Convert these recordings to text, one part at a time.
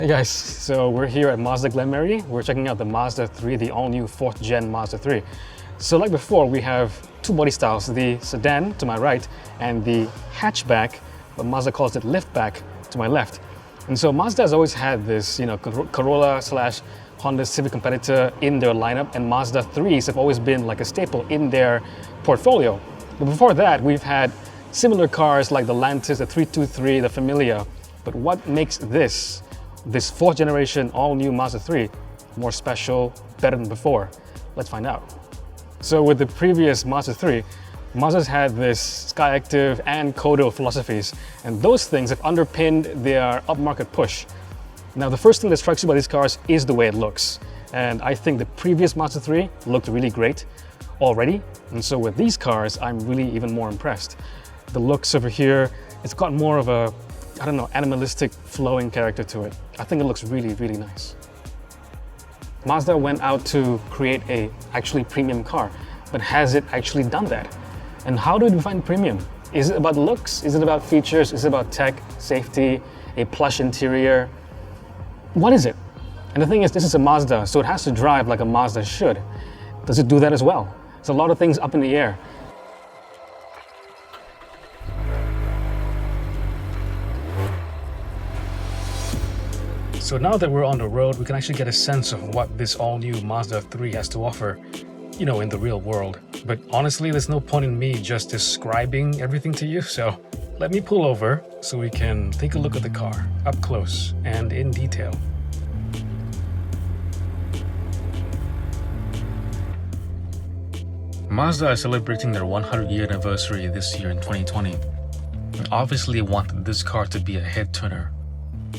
Hey guys, so we're here at Mazda Glen Mary. We're checking out the Mazda 3, the all-new 4th gen Mazda 3. So like before, we have two body styles, the sedan to my right and the hatchback, but Mazda calls it liftback, to my left. And so Mazda has always had this, Corolla / Honda Civic competitor in their lineup, and Mazda 3s have always been like a staple in their portfolio. But before that, we've had similar cars like the Lantis, the 323, the Familia. But what makes this 4th generation all-new Mazda 3 more special, better than before? Let's find out. So with the previous Mazda 3, Mazda's had this Skyactiv and Kodo philosophies, and those things have underpinned their upmarket push. Now the first thing that strikes you by these cars is the way it looks, and I think the previous Mazda 3 looked really great already, and so with these cars I'm really even more impressed. The looks over here, it's got more of a, animalistic flowing character to it. I think it looks really, really nice. Mazda went out to create a actually premium car, but has it actually done that? And how do we define premium? Is it about looks? Is it about features? Is it about tech, safety, a plush interior? What is it? And the thing is, this is a Mazda, so it has to drive like a Mazda should. Does it do that as well? There's a lot of things up in the air. So now that we're on the road, we can actually get a sense of what this all-new Mazda 3 has to offer, in the real world. But honestly, there's no point in me just describing everything to you, so let me pull over so we can take a look at the car up close and in detail. Mazda is celebrating their 100-year anniversary this year in 2020. And obviously wanted this car to be a head-turner.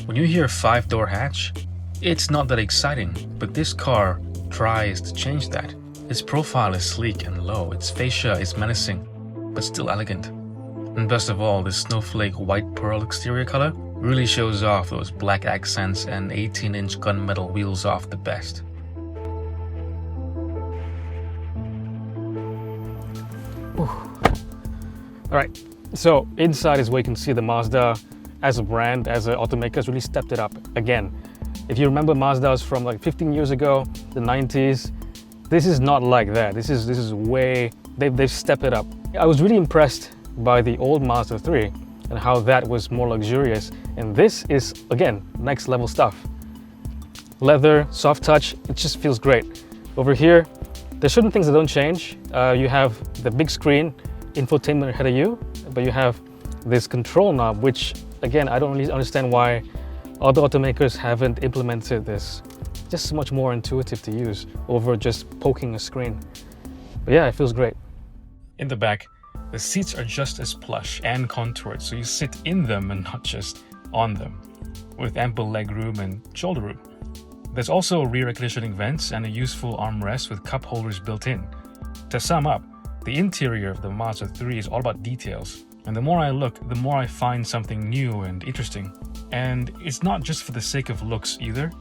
When you hear 5-door hatch, it's not that exciting, but this car tries to change that. Its profile is sleek and low, its fascia is menacing, but still elegant. And best of all, this snowflake white pearl exterior color really shows off those black accents and 18-inch gunmetal wheels off the best. Alright, so inside is where you can see the Mazda as a brand, as an automaker, has really stepped it up again. If you remember Mazdas from like 15 years ago, the 90s, this is not like that. This is way, they've stepped it up. I was really impressed by the old Mazda 3 and how that was more luxurious. And this is, again, next level stuff. Leather, soft touch, it just feels great. Over here, there's certain things that don't change. You have the big screen, infotainment ahead of you, but you have this control knob, which again, I don't really understand why other automakers haven't implemented this. Just so much more intuitive to use over just poking a screen. But yeah, it feels great. In the back, the seats are just as plush and contoured, so you sit in them and not just on them, with ample leg room and shoulder room. There's also rear air conditioning vents and a useful armrest with cup holders built in. To sum up, the interior of the Mazda 3 is all about details. And the more I look, the more I find something new and interesting. And it's not just for the sake of looks either.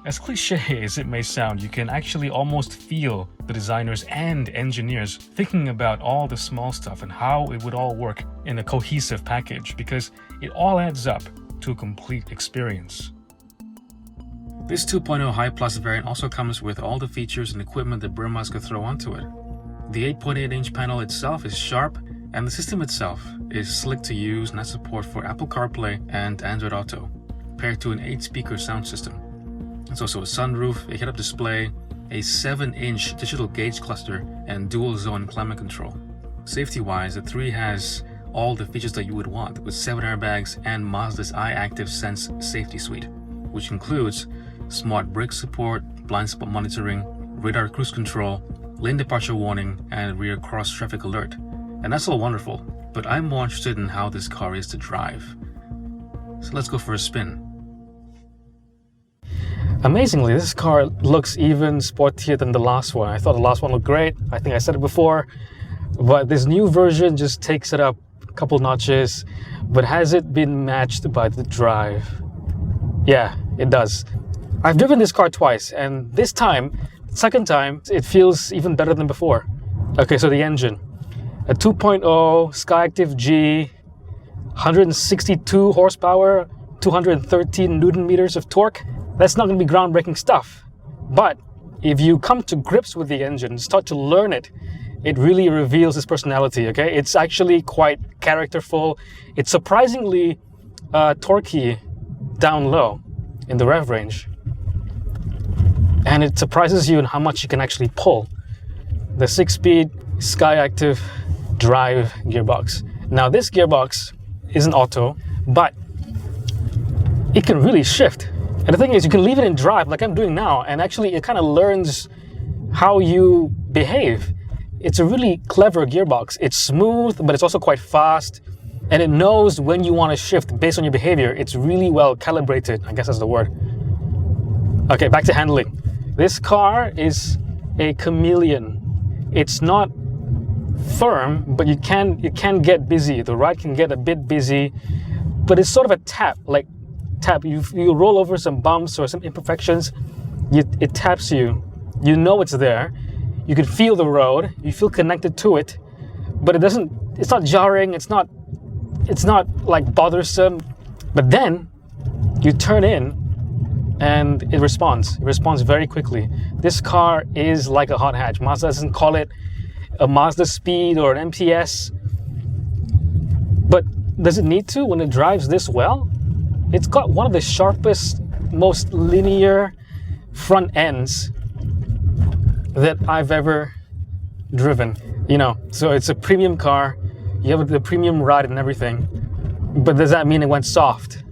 As cliche as it may sound, you can actually almost feel the designers and engineers thinking about all the small stuff and how it would all work in a cohesive package, because it all adds up to a complete experience. This 2.0 High Plus variant also comes with all the features and equipment that Brahmas could throw onto it. The 8.8-inch panel itself is sharp, and the system itself is slick to use and has support for Apple CarPlay and Android Auto, paired to an 8-speaker sound system. There's also a sunroof, a head-up display, a 7-inch digital gauge cluster, and dual-zone climate control. Safety-wise, the 3 has all the features that you would want, with 7 airbags and Mazda's iActive Sense safety suite, which includes smart brake support, blind spot monitoring, radar cruise control, lane departure warning, and rear cross-traffic alert. And that's all wonderful, but I'm more interested in how this car is to drive. So let's go for a spin. Amazingly, this car looks even sportier than the last one. I thought the last one looked great. I think I said it before, but this new version just takes it up a couple notches. But has it been matched by the drive? Yeah, it does. I've driven this car twice, and this time, second time, it feels even better than before. Okay, so the engine. A 2.0 Skyactiv G, 162 horsepower, 213 Newton meters of torque. That's not going to be groundbreaking stuff. But if you come to grips with the engine, start to learn it, it really reveals its personality, okay? It's actually quite characterful. It's surprisingly torquey down low in the rev range. And it surprises you in how much you can actually pull. The 6-speed Skyactiv drive gearbox. Now this gearbox isn't auto, but it can really shift. And the thing is, you can leave it in drive like I'm doing now, and actually it kind of learns how you behave. It's a really clever gearbox. It's smooth, but it's also quite fast, and it knows when you want to shift based on your behavior. It's really well calibrated, I guess that's the word. Okay, back to handling. This car is a chameleon. It's not firm, but you can get busy. The ride can get a bit busy, but it's sort of a tap. You roll over some bumps or some imperfections, it taps you. You know it's there. You can feel the road. You feel connected to it, but it's not jarring. It's not like bothersome. But then you turn in and it responds. It responds very quickly. This car is like a hot hatch. Mazda doesn't call it a Mazda speed or an MPS, but does it need to when it drives this well? It's got one of the sharpest, most linear front ends that I've ever driven. You know, so it's a premium car. You have the premium ride and everything, but does that mean it went soft?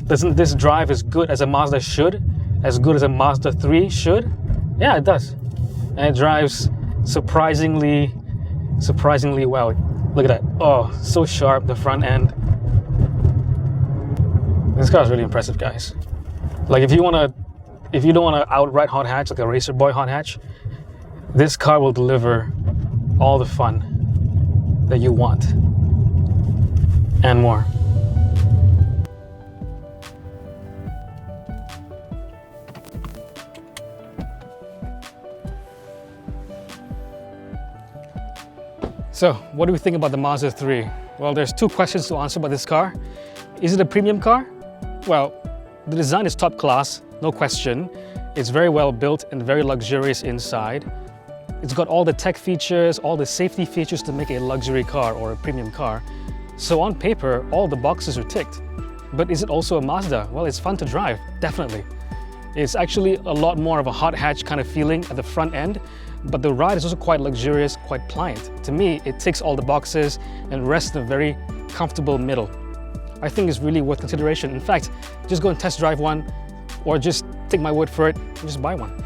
Doesn't this drive as good as a Mazda should? As good as a Mazda 3 should? Yeah, it does. And it drives surprisingly well. Look at that. Oh, so sharp, the front end. This car is really impressive, guys. Like if you don't want to outright hot hatch like a racer boy hot hatch, this car will deliver all the fun that you want and more. So, what do we think about the Mazda 3? Well, there's two questions to answer about this car. Is it a premium car? Well, the design is top class, no question. It's very well built and very luxurious inside. It's got all the tech features, all the safety features to make a luxury car or a premium car. So on paper, all the boxes are ticked. But is it also a Mazda? Well, it's fun to drive, definitely. It's actually a lot more of a hot hatch kind of feeling at the front end, but the ride is also quite luxurious, quite pliant. To me, it ticks all the boxes and rests in a very comfortable middle. I think it's really worth consideration. In fact, just go and test drive one, or just take my word for it and just buy one.